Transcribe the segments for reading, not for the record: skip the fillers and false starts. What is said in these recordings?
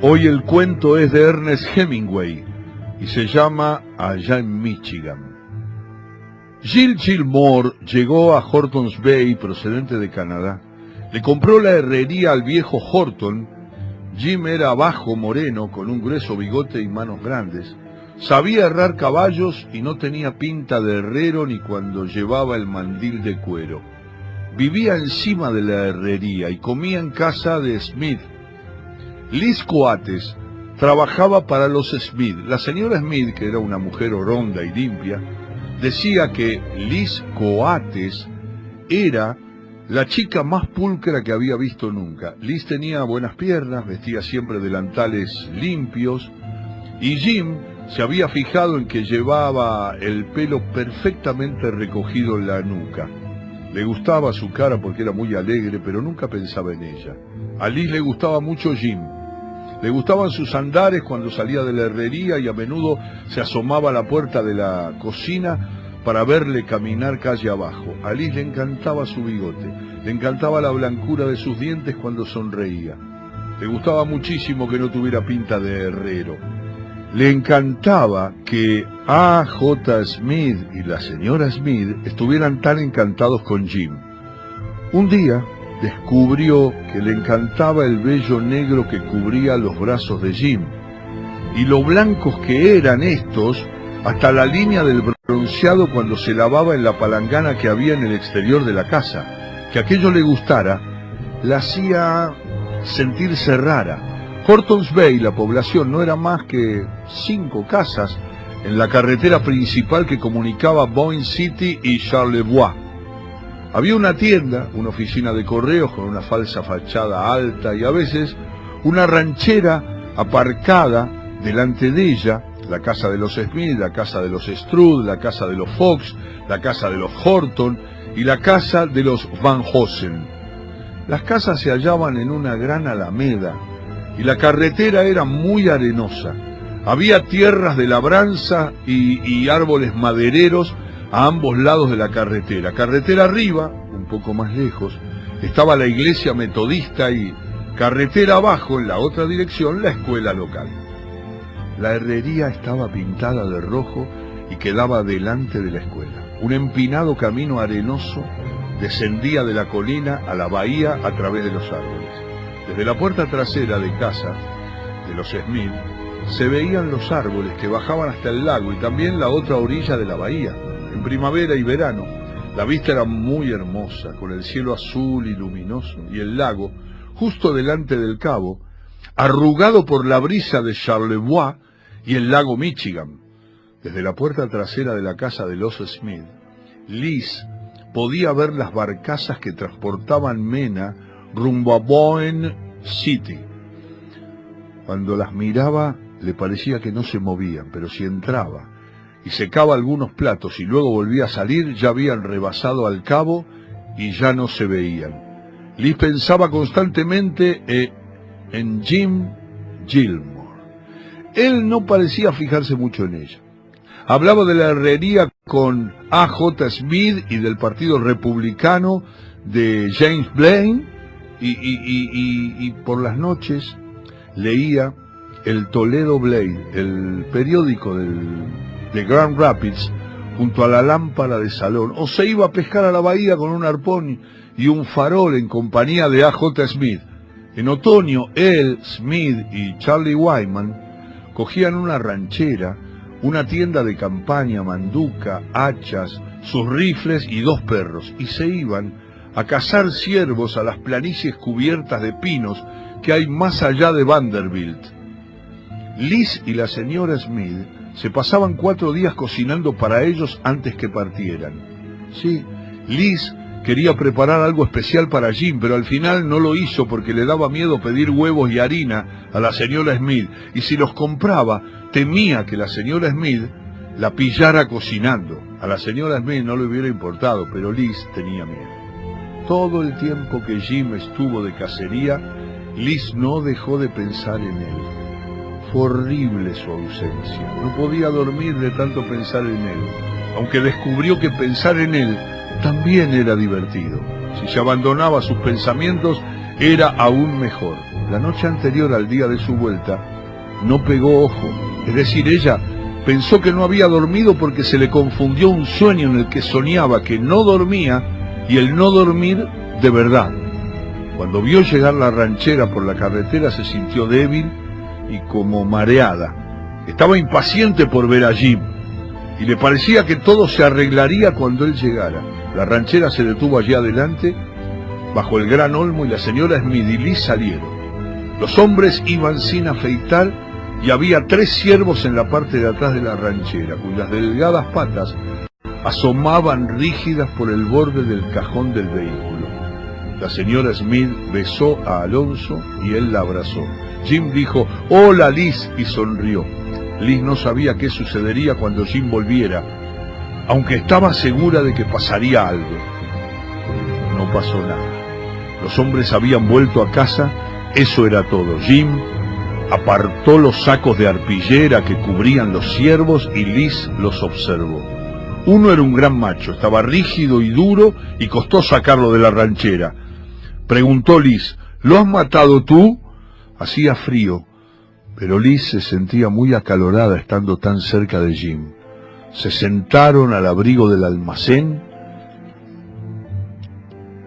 Hoy el cuento es de Ernest Hemingway y se llama Allá en Michigan. Giles Gilmore llegó a Hortons Bay procedente de Canadá. Le compró la herrería al viejo Horton. Jim era bajo, moreno, con un grueso bigote y manos grandes. Sabía herrar caballos y no tenía pinta de herrero ni cuando llevaba el mandil de cuero. Vivía encima de la herrería y comía en casa de Smith. Liz Coates trabajaba para los Smith. La señora Smith, que era una mujer oronda y limpia, decía que Liz Coates era la chica más pulcra que había visto nunca. Liz tenía buenas piernas, vestía siempre delantales limpios, y Jim se había fijado en que llevaba el pelo perfectamente recogido en la nuca. Le gustaba su cara porque era muy alegre, pero nunca pensaba en ella. A Liz le gustaba mucho Jim. Le gustaban sus andares cuando salía de la herrería y a menudo se asomaba a la puerta de la cocina para verle caminar calle abajo. A Liz le encantaba su bigote, le encantaba la blancura de sus dientes cuando sonreía. Le gustaba muchísimo que no tuviera pinta de herrero. Le encantaba que A.J. Smith y la señora Smith estuvieran tan encantados con Jim. Un día descubrió que le encantaba el vello negro que cubría los brazos de Jim, y lo blancos que eran estos, hasta la línea del bronceado cuando se lavaba en la palangana que había en el exterior de la casa. Que aquello le gustara, la hacía sentirse rara. Hortons Bay, la población, no era más que 5 casas en la carretera principal que comunicaba Boyne City y Charlevoix. Había una tienda, una oficina de correos con una falsa fachada alta y a veces una ranchera aparcada delante de ella, la casa de los Smith, la casa de los Stroud, la casa de los Fox, la casa de los Horton y la casa de los Van Hosen. Las casas se hallaban en una gran alameda y la carretera era muy arenosa. Había tierras de labranza y árboles madereros a ambos lados de la carretera. Carretera arriba, un poco más lejos, estaba la iglesia metodista y carretera abajo, en la otra dirección, la escuela local. La herrería estaba pintada de rojo y quedaba delante de la escuela. Un empinado camino arenoso descendía de la colina a la bahía a través de los árboles. Desde la puerta trasera de casa de los Smith se veían los árboles que bajaban hasta el lago y también la otra orilla de la bahía. En primavera y verano la vista era muy hermosa, con el cielo azul y luminoso y el lago justo delante del cabo, arrugado por la brisa de Charlevoix y el lago Michigan. Desde la puerta trasera de la casa de los Smith, Liz podía ver las barcazas que transportaban mena rumbo a Boyne City. Cuando las miraba le parecía que no se movían, pero si entraba y secaba algunos platos y luego volvía a salir, ya habían rebasado al cabo y ya no se veían. Liz pensaba constantemente en Jim Gilmore. Él no parecía fijarse mucho en ella. Hablaba de la herrería con A.J. Smith y del Partido Republicano de James Blaine y por las noches leía el Toledo Blade, el periódico de Grand Rapids, junto a la lámpara de salón, o se iba a pescar a la bahía con un arpón y un farol en compañía de A.J. Smith. En otoño, él, Smith y Charlie Wyman cogían una ranchera, una tienda de campaña, manduca, hachas, sus rifles y 2 perros, y se iban a cazar ciervos a las planicies cubiertas de pinos que hay más allá de Vanderbilt. Liz y la señora Smith se pasaban 4 días cocinando para ellos antes que partieran. Sí, Liz quería preparar algo especial para Jim, pero al final no lo hizo porque le daba miedo pedir huevos y harina a la señora Smith, y si los compraba, temía que la señora Smith la pillara cocinando. A la señora Smith no le hubiera importado, pero Liz tenía miedo. Todo el tiempo que Jim estuvo de cacería, Liz no dejó de pensar en él. Fue horrible su ausencia. No podía dormir de tanto pensar en él, aunque descubrió que pensar en él también era divertido. Si se abandonaba a sus pensamientos, era aún mejor. La noche anterior al día de su vuelta, no pegó ojo. Es decir, ella pensó que no había dormido porque se le confundió un sueño en el que soñaba que no dormía y el no dormir de verdad. Cuando vio llegar la ranchera por la carretera se sintió débil y como mareada. Estaba impaciente por ver a Jim y le parecía que todo se arreglaría cuando él llegara. La ranchera se detuvo allí adelante, bajo el gran olmo, y la señora Smith y Liz salieron. Los hombres iban sin afeitar y había 3 ciervos en la parte de atrás de la ranchera, cuyas delgadas patas asomaban rígidas por el borde del cajón del vehículo. La señora Smith besó a Alonso y él la abrazó. Jim dijo, «Hola, Liz», y sonrió. Liz no sabía qué sucedería cuando Jim volviera, aunque estaba segura de que pasaría algo. No pasó nada. Los hombres habían vuelto a casa, eso era todo. Jim apartó los sacos de arpillera que cubrían los ciervos y Liz los observó. Uno era un gran macho, estaba rígido y duro y costó sacarlo de la ranchera. Preguntó Liz, «¿Lo has matado tú?» Hacía frío, pero Liz se sentía muy acalorada estando tan cerca de Jim. Se sentaron al abrigo del almacén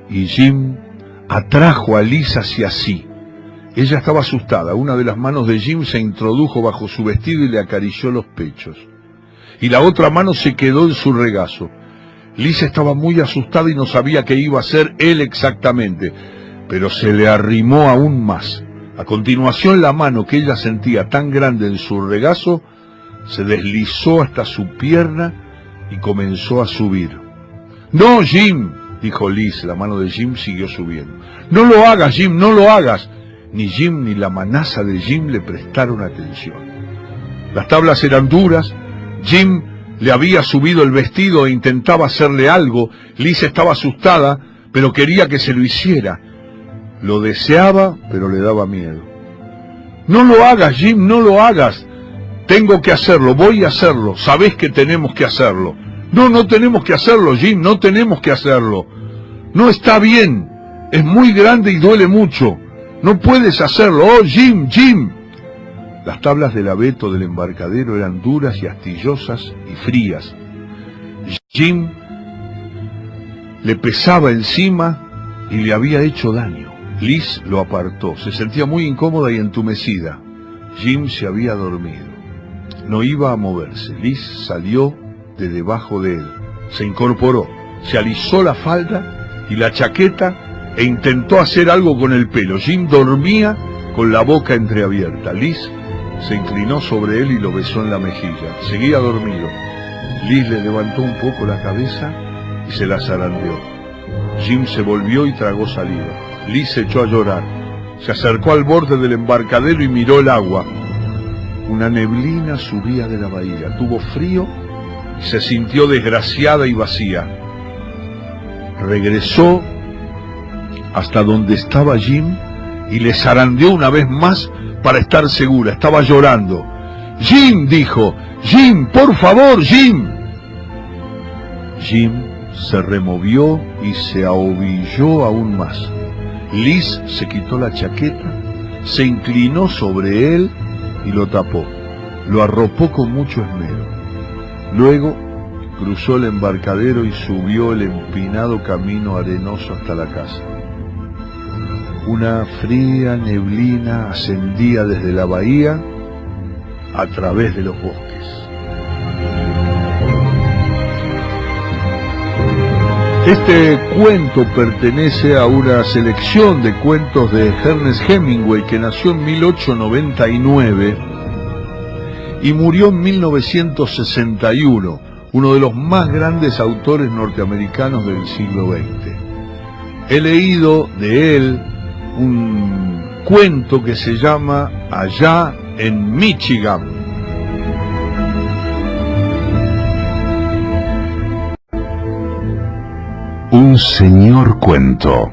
y Jim atrajo a Liz hacia sí. Ella estaba asustada. Una de las manos de Jim se introdujo bajo su vestido y le acarició los pechos, y la otra mano se quedó en su regazo. Liz estaba muy asustada y no sabía qué iba a hacer él exactamente, pero se le arrimó aún más. A continuación, la mano que ella sentía tan grande en su regazo se deslizó hasta su pierna y comenzó a subir. «No, Jim», dijo Liz. La mano de Jim siguió subiendo. «No lo hagas, Jim, no lo hagas». Ni Jim ni la manaza de Jim le prestaron atención. Las tablas eran duras. Jim le había subido el vestido e intentaba hacerle algo. Liz estaba asustada, pero quería que se lo hiciera. Lo deseaba, pero le daba miedo. «No lo hagas, Jim, no lo hagas». «Tengo que hacerlo, voy a hacerlo. Sabés que tenemos que hacerlo». «No, no tenemos que hacerlo, Jim, no tenemos que hacerlo». «No está bien, es muy grande y duele mucho. No puedes hacerlo. Oh, Jim, Jim». Las tablas del abeto del embarcadero eran duras y astillosas y frías. Jim le pesaba encima y le había hecho daño. Liz lo apartó. Se sentía muy incómoda y entumecida. Jim se había dormido. No iba a moverse. Liz salió de debajo de él. Se incorporó, se alisó la falda y la chaqueta e intentó hacer algo con el pelo. Jim dormía con la boca entreabierta. Liz se inclinó sobre él y lo besó en la mejilla. Seguía dormido. Liz le levantó un poco la cabeza y se la zarandeó. Jim se volvió y tragó saliva. Liz se echó a llorar. Se acercó al borde del embarcadero y miró el agua. Una neblina subía de la bahía. Tuvo frío y se sintió desgraciada y vacía. Regresó hasta donde estaba Jim y le zarandeó una vez más para estar segura. Estaba llorando. «Jim», dijo. «Jim, por favor, Jim». Jim se removió y se ahobilló aún más. Liz se quitó la chaqueta, se inclinó sobre él y lo tapó. Lo arropó con mucho esmero. Luego cruzó el embarcadero y subió el empinado camino arenoso hasta la casa. Una fría neblina ascendía desde la bahía a través de los bosques. Este cuento pertenece a una selección de cuentos de Ernest Hemingway, que nació en 1899 y murió en 1961, uno de los más grandes autores norteamericanos del siglo XX. He leído de él un cuento que se llama Allá en Michigan. Un señor cuento.